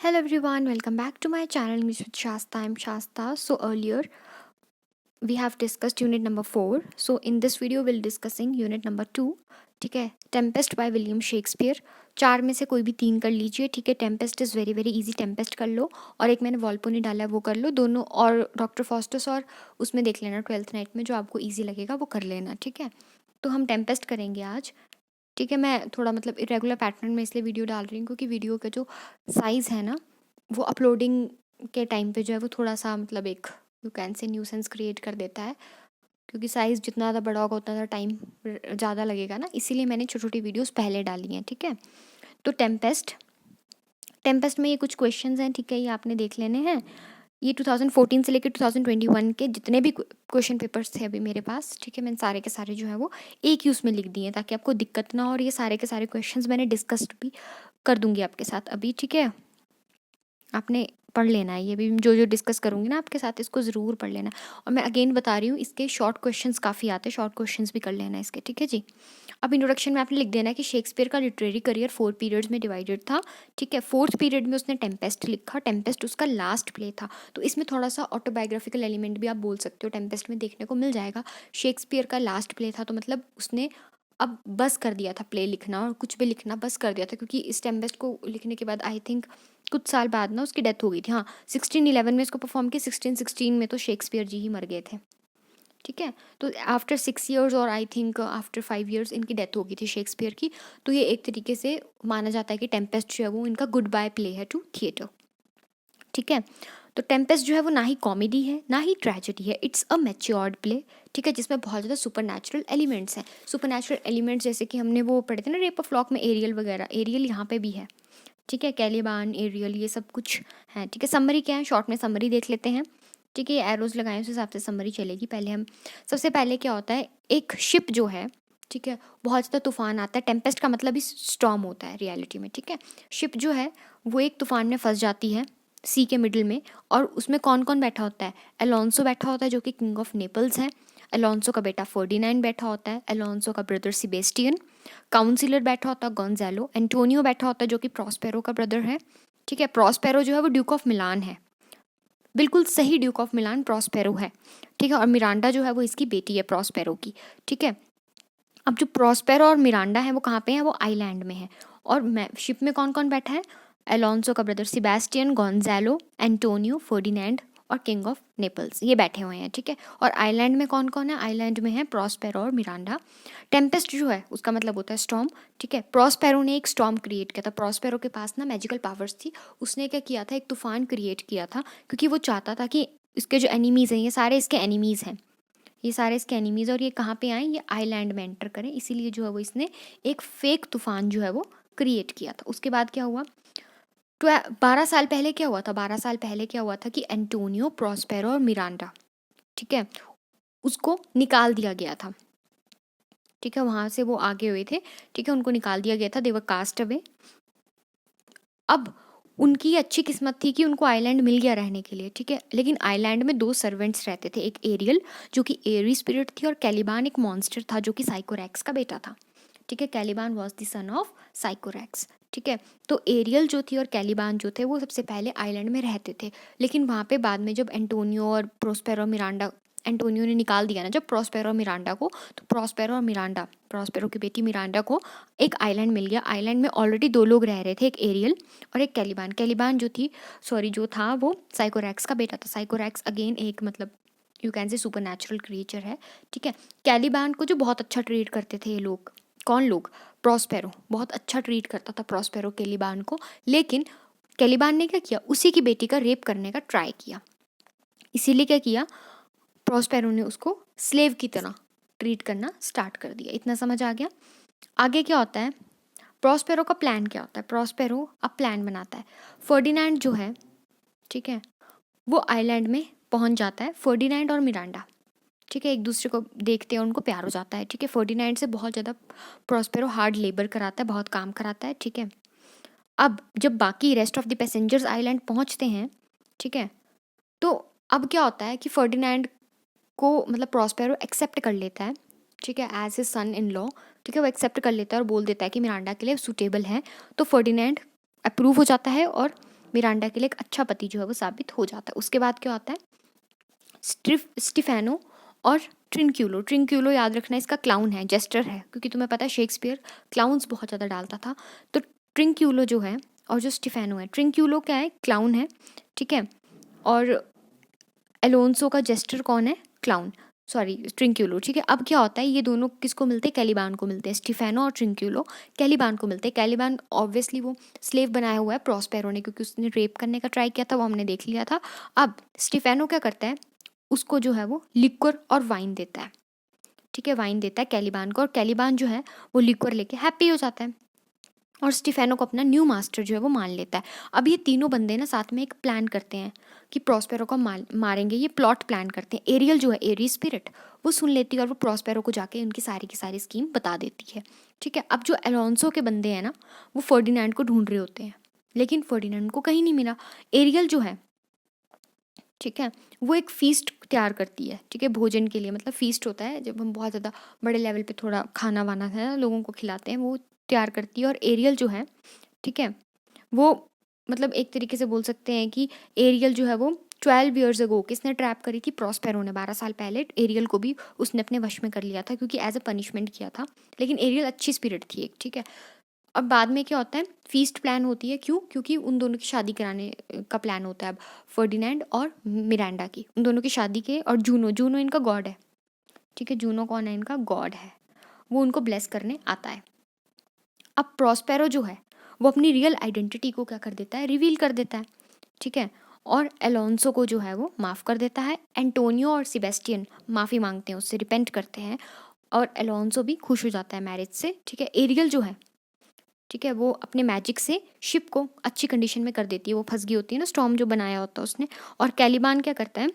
Hello everyone, welcome back to my channel English with Shasta. I'm Shasta. So earlier we have discussed unit number 4. So in this video we'll discussing unit number 2. ठीक है, Tempest by William Shakespeare. चार में से कोई भी तीन कर लीजिए. ठीक है, Tempest is very very easy. Tempest कर लो और एक मैंने वॉल्पोनी डाला है वो कर लो दोनों. और डॉक्टर फॉस्टस और उसमें देख लेना ट्वेल्थ नाइट में जो आपको ईजी लगेगा वो कर लेना. ठीक है, तो हम टेम्पेस्ट करेंगे आज. ठीक है, मैं थोड़ा मतलब इरेगुलर पैटर्न में इसलिए वीडियो डाल रही हूँ क्योंकि वीडियो का जो साइज़ है ना वो अपलोडिंग के टाइम पे जो है वो थोड़ा सा मतलब एक you can say nuisance create कर देता है, क्योंकि साइज़ जितना ज़्यादा बड़ा होगा उतना ज़्यादा टाइम ज़्यादा लगेगा ना, इसीलिए मैंने छोटी छोटी वीडियोस पहले डाली हैं. ठीक है, तो टेम्पेस्ट में ये कुछ क्वेश्चंस हैं. ठीक है, ये आपने देख लेने हैं. ये 2014 से लेकर 2021 के जितने भी क्वेश्चन पेपर्स थे अभी मेरे पास. ठीक है, मैंने सारे के सारे जो है वो एक ही उसमें लिख दिए हैं ताकि आपको दिक्कत ना हो. और ये सारे के सारे क्वेश्चंस मैंने डिस्कस्ड भी कर दूंगी आपके साथ अभी. ठीक है, आपने पढ़ लेना है. ये भी जो जो डिस्कस करूँगी ना आपके साथ इसको ज़रूर पढ़ लेना. और मैं अगेन बता रही हूँ इसके शॉर्ट क्वेश्चंस काफ़ी आते हैं, शॉर्ट क्वेश्चंस भी कर लेना है इसके. ठीक है जी. अब इंट्रोडक्शन में आपने लिख देना है कि शेक्सपियर का लिटरेरी करियर 4 पीरियड्स में डिवाइडेड था. ठीक है, 4th पीरियड में उसने टेम्पेस्ट लिखा. टेम्पेस्ट उसका लास्ट प्ले था, तो इसमें थोड़ा सा ऑटोबायोग्राफिकल एलिमेंट भी आप बोल सकते हो टेम्पेस्ट में देखने को मिल जाएगा. शेक्सपियर का लास्ट प्ले था तो मतलब उसने अब बस कर दिया था प्ले लिखना और कुछ भी लिखना बस कर दिया था, क्योंकि इस टेम्पेस्ट को लिखने के बाद आई थिंक कुछ साल बाद ना उसकी डेथ हो गई थी. हाँ, 1611 में इसको परफॉर्म किया. 1616 में तो शेक्सपियर जी ही मर गए थे. ठीक है, तो आफ्टर 6 ईयर्स और आई थिंक आफ्टर 5 ईयर्स इनकी डेथ हो गई थी शेक्सपियर की. तो ये एक तरीके से माना जाता है कि टेम्पेस्ट जो है वो इनका गुड बाय प्ले है टू थिएटर. ठीक है, तो टेम्पेस्ट जो है वो ना ही कॉमेडी है ना ही ट्रेजेडी है. It's a matured play. ठीक है, जिसमें बहुत ज़्यादा सुपर नेचुरल एलिमेंट्स हैं. सुपर नेचुरल एलिमेंट्स जैसे कि हमने वो पढ़े थे ना रेप ऑफ लॉक में, एरियल वगैरह. एरियल यहाँ पे भी है. ठीक है, कैलिबान, एरियल, ये सब कुछ है. ठीक है, समरी क्या है, शॉर्ट में समरी देख लेते हैं. ठीक है, ये एरोज लगाए उस हिसाब से समरी चलेगी. पहले हम सबसे पहले क्या होता है, एक शिप जो है, ठीक है, बहुत ज़्यादा तूफान आता है. टेम्पेस्ट का मतलब ही स्टॉर्म होता है रियलिटी में. ठीक है, शिप जो है वो एक तूफान में फंस जाती है सी के मिडिल में. और उसमें कौन कौन बैठा होता है, अलोंसो बैठा होता है जो कि किंग ऑफ नेपल्स है. अलोंसो का बेटा फर्डिनांड बैठा होता है. अलोंसो का ब्रदर सिबेस्टियन. काउंसिलर बैठा होता है गोंजालो. एंटोनियो बैठा होता है जो कि प्रॉस्पेरो का ब्रदर है. ठीक है, प्रॉस्पेरो जो है वो ड्यूक ऑफ मिलान है. बिल्कुल सही, ड्यूक ऑफ मिलान प्रॉस्पेरो है. ठीक है, और मिरांडा जो है वो इसकी बेटी है प्रॉस्पेरो की. ठीक है, अब जो प्रॉस्पेरो और मिरांडा है वो कहाँ पे है, वो आइलैंड में है. और शिप में कौन कौन बैठा है, अलोंसो का ब्रदर सिबेस्टियन, गोंजालो, एंटोनियो, फर्डिनेंड और किंग ऑफ नेपल्स, ये बैठे हुए हैं. ठीक है, और आइलैंड में कौन कौन है, आइलैंड में है प्रॉस्पेरो और मिरांडा. टेम्पेस्ट जो है उसका मतलब होता है स्टॉर्म. ठीक है, प्रॉस्पेरो ने एक स्टॉर्म क्रिएट किया था. प्रॉस्पेरो के पास ना मैजिकल पावर्स थी. उसने क्या किया था, एक तूफान क्रिएट किया था क्योंकि वो चाहता था कि इसके जो एनिमीज़ हैं ये सारे इसके एनिमीज़ हैं. ये सारे इसके एनिमीज़ और ये कहाँ पे आए, ये आइलैंड में एंटर करें, इसीलिए जो है वो इसने एक फेक तूफान जो है वो क्रिएट किया था. उसके बाद क्या हुआ, 12 साल पहले क्या हुआ था, 12 साल पहले क्या हुआ था कि एंटोनियो, प्रॉस्पेरो और मिरांडा, ठीक है, उसको निकाल दिया गया था. ठीक है, वहाँ से वो आगे हुए थे. ठीक है, उनको निकाल दिया गया था. दे वर कास्ट अवे. अब उनकी अच्छी किस्मत थी कि उनको आइलैंड मिल गया रहने के लिए. ठीक है, लेकिन आइलैंड में 2 सर्वेंट्स रहते थे. एक एरियल जो कि एरी स्पिरिट थी और कैलिबान एक मॉन्स्टर था जो कि साइकोरैक्स का बेटा था. ठीक है, कैलिबान वॉज द सन ऑफ साइकोरैक्स. ठीक है, तो एरियल जो थी और कैलिबान जो थे वो सबसे पहले आइलैंड में रहते थे. लेकिन वहाँ पे बाद में जब एंटोनियो और प्रोस्पेरो मिरांडा, एंटोनियो ने निकाल दिया ना जब प्रोस्पेरो मिरांडा को, तो प्रोस्पेरो और मिरांडा, प्रोस्पेरो की बेटी मिरांडा को एक आइलैंड मिल गया. आइलैंड में ऑलरेडी 2 लोग रह रहे थे, एक एरियल और एक कैलिबान. कैलिबान जो था वो साइकोरैक्स का बेटा था. साइकोरैक्स अगेन एक मतलब you can say super natural creature है. ठीक है, कैलिबान को जो बहुत अच्छा ट्रीट करते थे ये लोग, कौन लोग, प्रॉस्पेरो बहुत अच्छा ट्रीट करता था प्रॉस्पेरो कैलिबान को. लेकिन कैलिबान ने क्या किया, उसी की बेटी का रेप करने का ट्राई किया. इसीलिए क्या किया, प्रॉस्पेरो ने उसको स्लेव की तरह ट्रीट करना स्टार्ट कर दिया. इतना समझ आ गया. आगे क्या होता है, प्रॉस्पेरो का प्लान क्या होता है, प्रॉस्पेरो अब प्लान बनाता है. फर्डिनेंड जो है, ठीक है, वो आइलैंड में पहुंच जाता है. फर्डिनेंड और मिरांडा, ठीक है, एक दूसरे को देखते हैं, उनको प्यार हो जाता है. ठीक है, फर्डिनेंड से बहुत ज़्यादा प्रॉस्पेरो हार्ड लेबर कराता है, बहुत काम कराता है. ठीक है, अब जब बाकी rest of the passengers island पहुंचते हैं, ठीक है, तो अब क्या होता है कि फर्डिनेंड को मतलब प्रॉस्पेरो एक्सेप्ट कर लेता है. ठीक है, as a sun in law. ठीक है, वो एक्सेप्ट कर लेता है और बोल देता है कि मिरांडा के लिए सूटेबल है. तो फर्डिनेंड अप्रूव हो जाता है और मिरांडा के लिए एक अच्छा पति जो है वो साबित हो जाता है। उसके बाद क्या होता है, स्टीफेनो और ट्रिंक्यूलो याद रखना इसका क्लाउन है, जेस्टर है, क्योंकि तुम्हें पता है शेक्सपियर क्लाउन्स बहुत ज़्यादा डालता था। तो ट्रिंक्यूलो जो है और जो स्टीफेनो है, ट्रिंक्यूलो क्या है, क्लाउन है, ठीक है, और एलोन्सो का जेस्टर कौन है, क्लाउन, सॉरी ट्रिंक्यूलो, ठीक है। अब क्या होता है, ये दोनों किसको मिलते हैं, कैलिबान को मिलते हैं, स्टीफेनो और ट्रिंक्यूलो कैलिबान को मिलते हैं। कैलिबान ऑब्वियसली वो स्लेव बनाया हुआ है प्रॉस्पेरो ने, क्योंकि उसने रेप करने का ट्राई किया था, वो हमने देख लिया था। अब स्टीफेनो क्या करता है, उसको जो है वो लिक्वर और वाइन देता है, ठीक है, वाइन देता है कैलिबान को, और कैलिबान जो है वो लिक्वर लेके हैप्पी हो जाता है और स्टीफेनो को अपना न्यू मास्टर जो है वो मान लेता है। अब ये तीनों बंदे ना साथ में एक प्लान करते हैं कि प्रॉस्पेरो को मारेंगे, ये प्लॉट प्लान करते हैं। एरियल जो है, एरी स्पिरिट, वो सुन लेती है और वो प्रॉस्पेरो को जाके उनकी सारी की सारी स्कीम बता देती है, ठीक है। अब जो एलोन्सो के बंदे हैं ना, वो फर्डिनेंड को ढूंढ रहे होते हैं, लेकिन फर्डिनेंड को कहीं नहीं मिला। एरियल जो है, ठीक है, वो एक फीस्ट तैयार करती है, ठीक है, भोजन के लिए, मतलब फीस्ट होता है जब हम बहुत ज़्यादा बड़े लेवल पे थोड़ा खाना वाना है लोगों को खिलाते हैं, वो तैयार करती है। और एरियल जो है, ठीक है, वो मतलब एक तरीके से बोल सकते हैं कि एरियल जो है वो 12 ईयर्स अगो किसने ट्रैप करी थी, प्रॉस्पेरो ने। 12 साल पहले एरियल को भी उसने अपने वश में कर लिया था, क्योंकि एज अ पनिशमेंट किया था, लेकिन एरियल अच्छी स्पिरिट थी एक, ठीक है। अब बाद में क्या होता है, फीस्ट प्लान होती है, क्यों, क्योंकि उन दोनों की शादी कराने का प्लान होता है अब फर्डिनेंड और मिरांडा की, उन दोनों की शादी के। और जूनो इनका गॉड है, ठीक है, जूनो कौन है, इनका गॉड है, वो उनको ब्लेस करने आता है। अब प्रॉस्पेरो जो है वो अपनी रियल आइडेंटिटी को क्या कर देता है, रिवील कर देता है, ठीक है, और एलोन्सो को जो है वो माफ़ कर देता है। एंटोनियो और सेबेस्टियन माफ़ी मांगते हैं उससे, रिपेंट करते हैं, और एलोन्सो भी खुश हो जाता है मैरिज से, ठीक है। एरियल जो है, ठीक है, वो अपने मैजिक से शिप को अच्छी कंडीशन में कर देती है, वो फंस गई होती है ना, स्टॉर्म जो बनाया होता है उसने। और कैलिबान क्या करता है,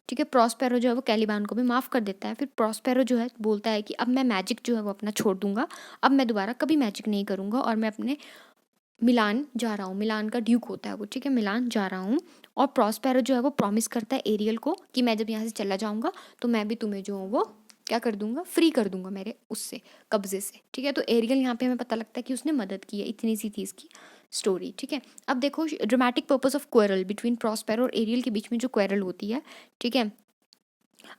ठीक है, प्रॉस्पेरो जो है वो कैलिबान को भी माफ़ कर देता है। फिर प्रॉस्पेरो जो है बोलता है कि अब मैं मैजिक जो है वो अपना छोड़ दूंगा, अब मैं दोबारा कभी मैजिक नहीं करूंगा, और मैं अपने मिलान जा रहा हूँ, मिलान का ड्यूक होता है वो, ठीक है, मिलान जा रहा हूँ। और प्रॉस्पेरो जो है वो प्रॉमिस करता है एरियल को कि मैं जब यहाँ से चला जाऊँगा तो मैं भी तुम्हें जो हूँ वो क्या कर दूंगा, फ्री कर दूंगा मेरे उससे, कब्जे से, ठीक है। तो एरियल यहाँ पे हमें पता लगता है कि उसने मदद की है, इतनी सी थी इसकी स्टोरी, ठीक है। अब देखो dramatic purpose of quarrel between Prospero और एरियल के बीच में जो क्वेरल होती है, ठीक है।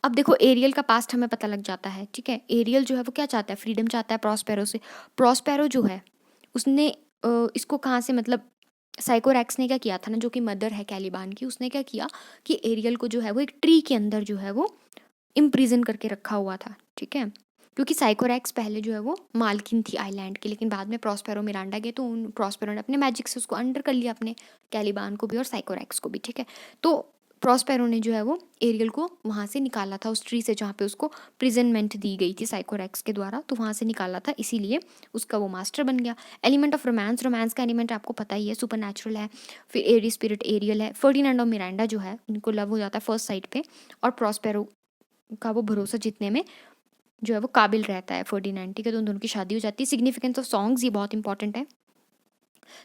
अब देखो एरियल का पास्ट हमें पता लग जाता है, ठीक है। एरियल जो है वो क्या चाहता है, फ्रीडम चाहता है प्रॉस्पेरो से। प्रॉस्पेरो जो है उसने इसको कहाँ से, मतलब साइकोरैक्स ने क्या किया था ना, जो कि मदर है कैलिबान की, उसने क्या किया कि एरियल को जो है वो एक ट्री के अंदर जो है वो इम्प्रिजन करके रखा हुआ था, ठीक है। क्योंकि साइकोरैक्स पहले जो है वो मालकिन थी आइलैंड की, लेकिन बाद में प्रॉस्पेरो मिरांडा गए तो उन प्रॉस्पेरो ने अपने मैजिक से उसको अंडर कर लिया, अपने कैलिबान को भी और साइकोरैक्स को भी, ठीक है। तो प्रॉस्पेरो ने जो है वो एरियल को वहाँ से निकाला था, उस ट्री से जहाँ पे उसको प्रिजनमेंट दी गई थी साइकोरैक्स के द्वारा, तो वहाँ से निकाला था, इसीलिए उसका वो मास्टर बन गया। एलिमेंट ऑफ रोमांस का एलिमेंट आपको पता ही है, सुपर नेचुरल है। फिर एरी स्पिरिट एरियल है। फर्डिनेंड और मिरांडा जो है उनको लव हो जाता है फर्स्ट साइट पे, और प्रॉस्पेरो का वो भरोसा जीतने में जो है वो काबिल रहता है फर्डिनेंड, ठीक है। तो उन दोनों की शादी हो जाती है। सिग्निफिकेंस ऑफ सॉन्ग्स, ये बहुत इंपॉर्टेंट है।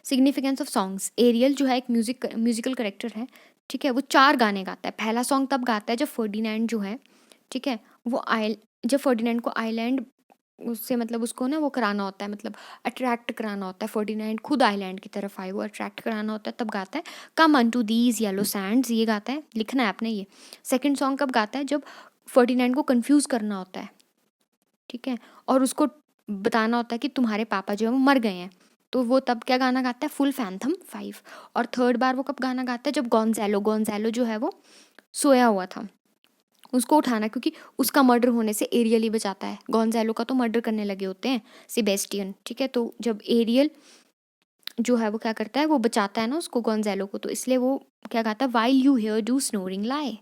सिग्निफिकेंस ऑफ सॉन्ग्स, एरियल जो है एक म्यूजिकल करेक्टर है, ठीक है। वो 4 गाने गाता है। पहला सॉन्ग तब गाता है जब फर्डिनेंड जो है, ठीक है, वो जब फर्डिनेंड को आइलैंड उससे मतलब उसको ना वो कराना होता है, मतलब अट्रैक्ट कराना होता है, फर्डिनेंड खुद आइलैंड की तरफ आए, वो अट्रैक्ट कराना होता है, तब गाता है कम अन टू दीज येलो सैंड्स, ये गाता है, लिखना है आपने ये। सेकंड सॉन्ग कब गाता है, जब फर्डिनेंड को कंफ्यूज करना होता है, ठीक है, और उसको बताना होता है कि तुम्हारे पापा जो है वो मर गए हैं, तो वो तब क्या गाना गाता है, फुल फैंथम 5। और थर्ड बार वो कब गाना गाता है, जब गोंजालो जो है वो सोया हुआ था, उसको उठाना, क्योंकि उसका मर्डर होने से एरियल ही बचाता है। गोंजालो का तो मर्डर करने लगे होते हैं सेबेस्टियन, ठीक है। तो जब एरियल जो है वो क्या करता है, वो बचाता है ना उसको, गोंजालो को, तो इसलिए वो क्या गाता है, while you hear do snoring lie,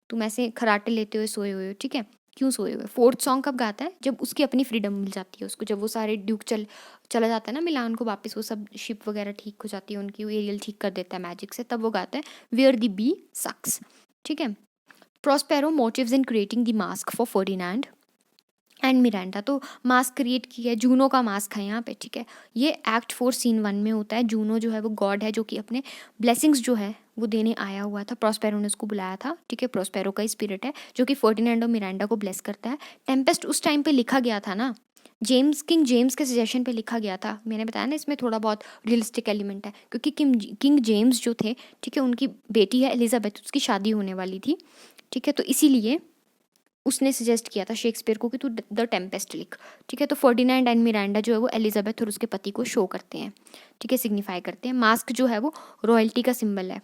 तुम ऐसे खराटे लेते हुए सोए हुए हो, ठीक है, क्यों सोए हुए। फोर्थ सॉन्ग कब गाता है, जब उसकी अपनी फ्रीडम मिल जाती है उसको, जब वो सारे ड्यूक चला जाता है ना मिलान को वापस, वो सब शिप वगैरह ठीक हो जाती है उनकी, वो एरियल ठीक कर देता है मैजिक से, तब वो गाता है वेयर द बी सक्स, ठीक है। Prospero motives in creating the masque for Ferdinand and Miranda, तो मास्क क्रिएट किया है, जूनो का मास्क है यहाँ पे, ठीक है। ये एक्ट 4 सीन 1 में होता है। जूनो जो है वो गॉड है, जो कि अपने ब्लेसिंग्स जो है वो देने आया हुआ था, प्रॉस्पेरो ने उसको बुलाया था, ठीक है। प्रॉस्पेरो का स्पिरिट है जो कि फर्डिनेंड और मिरांडा को ब्लेस करता है। टेम्पेस्ट उस टाइम पे लिखा गया था ना, किंग जेम्स के सजेशन पे लिखा गया था। मैंने बताया ना इसमें थोड़ा बहुत रियलिस्टिक एलिमेंट है, क्योंकि किंग जेम्स जो थे, ठीक है, उनकी बेटी है एलिजाबेथ, उसकी शादी होने वाली थी, ठीक है, तो इसीलिए उसने सजेस्ट किया था शेक्सपियर को कि तू द टेम्पेस्ट लिख, ठीक है। तो फर्डिनेंड एंड मिरांडा जो है वो एलिजाबेथ और उसके पति को शो करते हैं, ठीक है, सिग्निफाई करते हैं। मास्क जो है वो रॉयल्टी का सिंबल है,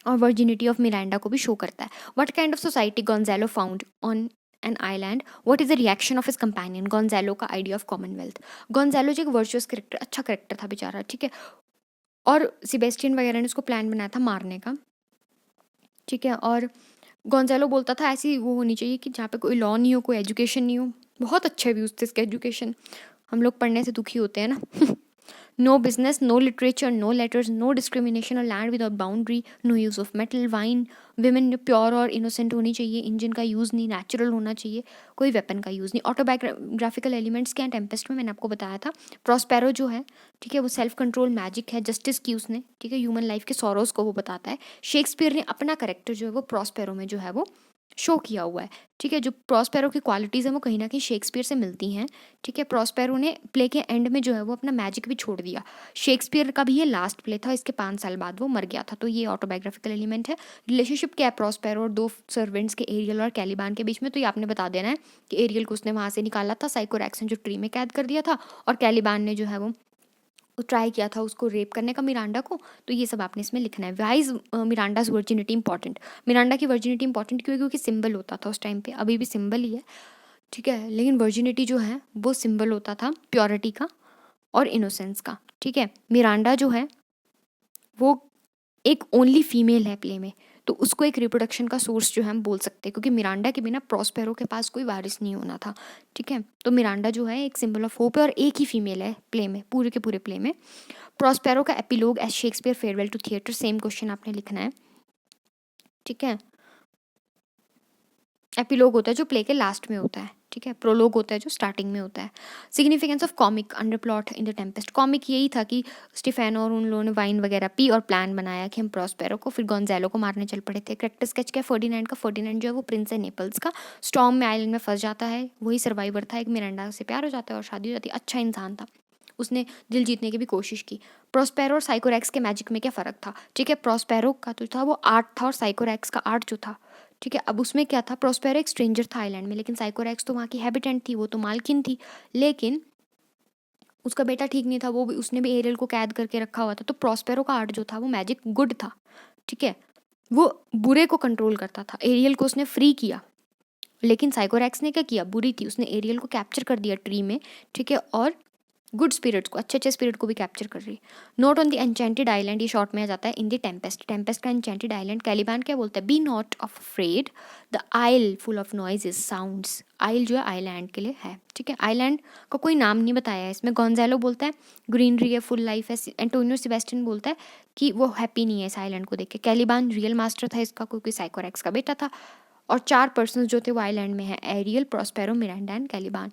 और वर्जिनिटी ऑफ मिरांडा को भी शो करता है। What kind of society Gonzalo found on an island, what is the reaction of his companion, Gonzalo का आइडिया ऑफ कॉमनवेल्थ। गोंजालो जो एक वर्चुअस करेक्टर, अच्छा करेक्टर था बेचारा, ठीक है, और सेबेस्टियन वगैरह ने उसको प्लान बनाया था मारने का, ठीक है। और गोंजालो बोलता था ऐसी वो होनी चाहिए कि जहाँ पे कोई लॉ नहीं हो, कोई एजुकेशन नहीं हो। बहुत अच्छे व्यूज थे इसके एजुकेशन, हम लोग पढ़ने से दुखी होते हैं ना। No business, no literature, no letters, no discrimination, और land without boundary, no use of metal, wine, women pure और इनोसेंट होनी चाहिए, इंजन का यूज़ नहीं, नेचुरल होना चाहिए, कोई वेपन का यूज़ नहीं। ऑटोबायोग्राफिकल एलिमेंट्स क्या हैं टेम्पेस्ट में, मैंने आपको बताया था। प्रॉस्पेरो जो है, ठीक है, वो सेल्फ कंट्रोल मैजिक है, जस्टिस की उसने, ठीक है, ह्यूमन लाइफ के सॉरोज को वो बताता है। शेक्सपियर ने अपना करेक्टर जो है वो प्रॉस्पेरो में जो है वो शो किया हुआ है, ठीक है। जो प्रॉस्पेरो की क्वालिटीज़ हैं वो कहीं ना कहीं शेक्सपियर से मिलती हैं, ठीक है। प्रॉस्पेरो ने प्ले के एंड में जो है वो अपना मैजिक भी छोड़ दिया। शेक्सपियर का भी ये लास्ट प्ले था, इसके 5 साल बाद वो मर गया था, तो ये ऑटोबायोग्राफिकल एलिमेंट है। रिलेशनशिप क्या है प्रॉस्पेरो और 2 सर्वेंट्स के, एरियल और कैलिबान के बीच में, तो ये आपने बता देना है कि एरियल को उसने वहाँ से निकाला था, साइकोरैक्स ने जो ट्री में कैद कर दिया था, और कैलिबान ने जो है वो ट्राई किया था उसको रेप करने का मिरांडा को। तो ये सब आपने इसमें लिखना है। Why is Miranda's virginity important, Miranda की वर्जिनिटी इंपॉर्टेंट क्यों है, क्योंकि सिंबल होता था उस टाइम पे, अभी भी सिंबल ही है, ठीक है, लेकिन वर्जिनिटी जो है वो सिंबल होता था प्योरिटी का और इनोसेंस का, ठीक है। मिरांडा जो है वो एक ओनली फीमेल है प्ले में, तो उसको एक रिप्रोडक्शन का सोर्स जो है हम बोल सकते हैं, क्योंकि मिरांडा के बिना प्रॉस्पेरो के पास कोई वारिस नहीं होना था, ठीक है। तो मिरांडा जो है एक सिंबल ऑफ होप है, और एक ही फीमेल है प्ले में, पूरे के पूरे प्ले में। प्रॉस्पेरो का epilogue as Shakespeare farewell to theatre, same question आपने लिखना है, ठीक है। एपिलोग होता है जो प्ले के लास्ट में होता है, ठीक है। प्रोलोग होता है जो स्टार्टिंग में होता है। Significance of comic under plot in the Tempest, comic यही था कि स्टीफेनो और उन लोगों ने वाइन वगैरह पी और प्लान बनाया कि हम प्रॉस्पेरो को, फिर गोंजालो को मारने चल पड़े थे। करेक्टर स्केच क्या है फर्डिनेंड का, फर्डिनेंड जो है वो प्रिंस है नेपल्स का, स्टॉर्म में आइलैंड में फंस जाता है, वही सर्वाइवर था, एक मिरांडा से प्यार हो जाता है और शादी हो जाती है, अच्छा इंसान था, उसने दिल जीतने की भी कोशिश की। प्रोस्पेरो और साइकोरैक्स के मैजिक में क्या फ़र्क था, ठीक है। प्रोस्पेरो का जो था वो आर्ट था, और साइकोरैक्स का आर्ट जो था, ठीक है। अब उसमें क्या था, प्रोस्पेरो एक स्ट्रेंजर था आइलैंड में, लेकिन साइकोरैक्स तो वहाँ की हैबिटेंट थी, वो तो मालकिन थी, लेकिन उसका बेटा ठीक नहीं था, वो भी, उसने भी एरियल को कैद करके रखा हुआ था। तो प्रोस्पेरो का आर्ट जो था वो मैजिक गुड था, ठीक है, वो बुरे को कंट्रोल करता था। एरियल को उसने फ्री किया, लेकिन साइकोरैक्स ने क्या किया, बुरी थी, उसने एरियल को कैप्चर कर दिया ट्री में, ठीक है, और गुड स्पिरिट्स को, अच्छे अच्छे स्पिरिट को भी कैप्चर कर रही। Note on the enchanted island, ये शॉर्ट में आ जाता है इन द टेम्पेस्ट, टेम्पेस्ट का एन्चेंटेड आइलैंड। कैलिबान क्या बोलता है, be not of afraid the isle full of noises sounds, isle जो है आइलैंड के लिए है, ठीक है। आइलैंड का कोई नाम नहीं बताया है इसमें। गोंजालो बोलता है ग्रीनरी है, फुल लाइफ है। एंटोनियो सेबेस्टियन बोलता है कि वो हैप्पी नहीं है इस आइलैंड को देख के। कैलिबान रियल मास्टर था इसका, क्योंकि साइकोरैक्स का बेटा था। और 4 पर्सन जो थे वो आइलैंड में है, एरियल, प्रॉस्पेरो, मिरांडा एंड कैलिबान।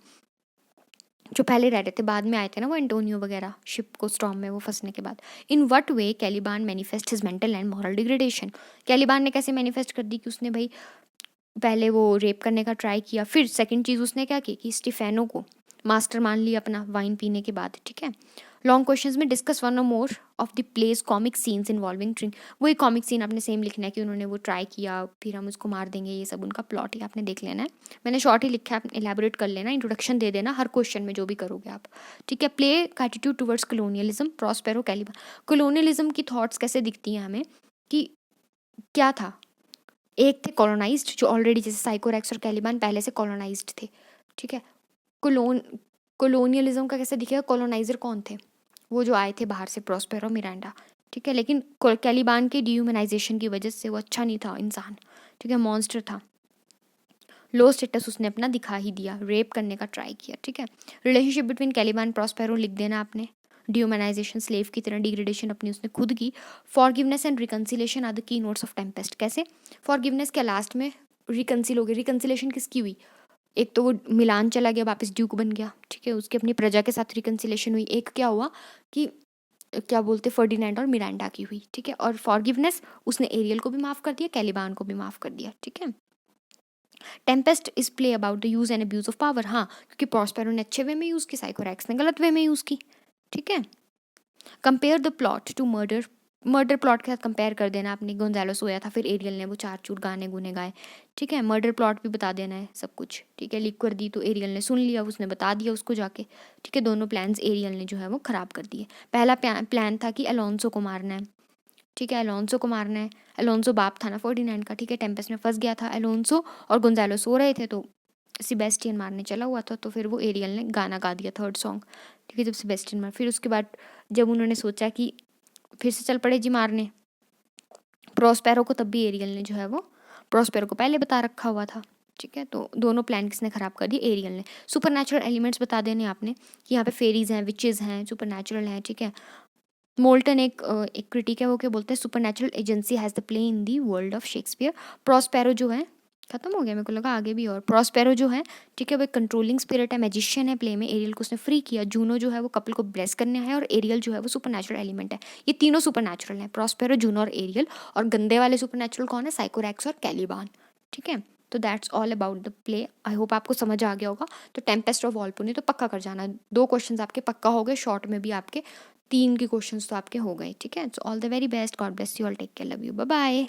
जो पहले रह रहे थे, बाद में आए थे ना वो एंटोनियो वगैरह, शिप को स्टॉर्म में वो फंसने के बाद। In what way Caliban manifest his mental and moral degradation, Caliban ने कैसे मैनिफेस्ट कर दी कि उसने भाई पहले वो रेप करने का ट्राई किया, फिर सेकंड चीज़ उसने क्या की कि स्टीफेनो को मास्टर मान लिया अपना वाइन पीने के बाद, ठीक है। लॉन्ग क्वेश्चंस में डिस्कस वन और more of the place comic scenes involving drink, वही कॉमिक सीन आपने सेम लिखना है कि उन्होंने वो ट्राई किया, फिर हम उसको मार देंगे, ये सब उनका प्लॉट ही आपने देख लेना है। मैंने शॉर्ट ही लिखा है, आप एलैबोरेट कर लेना, इंट्रोडक्शन दे देना हर क्वेश्चन में जो भी करोगे आप, ठीक है। प्ले का attitude towards colonialism, Prospero, Caliban. Colonialism की थॉट्स कैसे दिखती हैं हमें कि क्या था, एक थे कॉलोनाइज्ड जो ऑलरेडी, जैसे साइकोरैक्स और कैलिबान पहले से कॉलोनाइज्ड थे, ठीक है। कॉलोनियलिज्म का कैसे दिखेगा, कॉलोनाइजर कौन थे, वो जो आए थे बाहर से, प्रॉस्पेरो, मिरांडा, ठीक है। लेकिन कैलिबान के डिह्यूमनाइजेशन की वजह से वो अच्छा नहीं था इंसान, ठीक है, मॉन्स्टर था। लो स्टेटस उसने अपना दिखा ही दिया, रेप करने का ट्राई किया, ठीक है। रिलेशनशिप बिटवीन कैलिबान प्रॉस्पेरो लिख देना आपने। डिह्यूमनाइजेशन, स्लेव की तरह डिग्रेडेशन अपनी उसने खुद की। Forgiveness and reconciliation are the key notes of Tempest, कैसे फॉरगिवनेस क्या लास्ट में रिकन्सिल हो गई, रिकन्सिलेशन किसकी हुई, एक तो वो मिलान चला गया, वापस ड्यूक बन गया, ठीक है, उसकी अपनी प्रजा के साथ रिकन्सिलेशन हुई। एक क्या हुआ कि क्या बोलते फर्डिनेंड और मिरांडा की हुई, ठीक है। और फॉरगिवनेस, उसने एरियल को भी माफ़ कर दिया, कैलिबान को भी माफ़ कर दिया, ठीक है। Tempest is play about the use and abuse of power, हाँ क्योंकि प्रॉस्पेरो ने अच्छे वे में यूज़ की, साइकोरैक्स ने गलत वे में यूज़ की, ठीक है। Compare the plot to murder, murder plot के साथ कंपेयर कर देना आपने, गोंजालो सोया था फिर एरियल ने वो 4 चूर गाने गुने गाए, ठीक है। मर्डर प्लॉट भी बता देना है सब कुछ, ठीक है। लीक कर दी तो एरियल ने सुन लिया, उसने बता दिया उसको जाके, ठीक है। दोनों प्लान्स एरियल ने जो है वो ख़राब कर दिए। पहला प्लान था कि अलोंसो को मारना है, ठीक है, अलोंसो को मारना है। अलोंसो बाप था ना फर्डिनेंड का, ठीक है। टेम्पेस्ट में फंस गया था अलोंसो और गोंजालो सो रहे थे, तो सेबेस्टियन मारने चला हुआ था, तो फिर वो एरियल ने गाना गा दिया थर्ड सॉन्ग, ठीक है। जब सेबेस्टियन मार, फिर उसके बाद जब उन्होंने सोचा कि फिर से चल पड़े जी मारने प्रॉस्पेरो को, तब भी एरियल ने जो है वो प्रॉस्पेरो को पहले बता रखा हुआ था, ठीक है। तो दोनों प्लान किसने ख़राब कर दिए, एरियल ने। सुपर नेचुरल एलिमेंट्स बता देने आपने कि यहाँ पे फेरीज हैं, विचेस हैं, सुपर नेचुरल हैं, ठीक है। मोल्टन एक क्रिटिक है, वो क्या बोलते हैं, super natural agency has the play in the world of Shakespeare. Prospero जो है, खत्म हो गया, मेरे को लगा आगे भी और। प्रॉस्पेरो जो है, ठीक है, वो एक कंट्रोलिंग स्पिरिट है, मैजिशियन है प्ले में, एरियल को उसने फ्री किया। जूनो जो है वो कपल को ब्लेस करने है, और एरियल जो है वो सुपर नेचुरल एलिमेंट है। ये तीनों सुपर नेचुरल हैं, प्रॉस्पेरो, जूनो और एरियल। और गंदे वाले सुपर नेचुरल कौन है, साइकोरैक्स और कैलिबान, ठीक है। तो that's all about the play. I hope आपको समझ आ गया होगा। तो टेम्पेस्ट ऑफ वॉल्पुनी तो पक्का कर जाना, 2 क्वेश्चंस आपके पक्का हो गए, शॉर्ट में भी आपके 3 के क्वेश्चंस तो आपके हो गए, ठीक है। So all the very best, God bless you all, take care, love you, bye bye.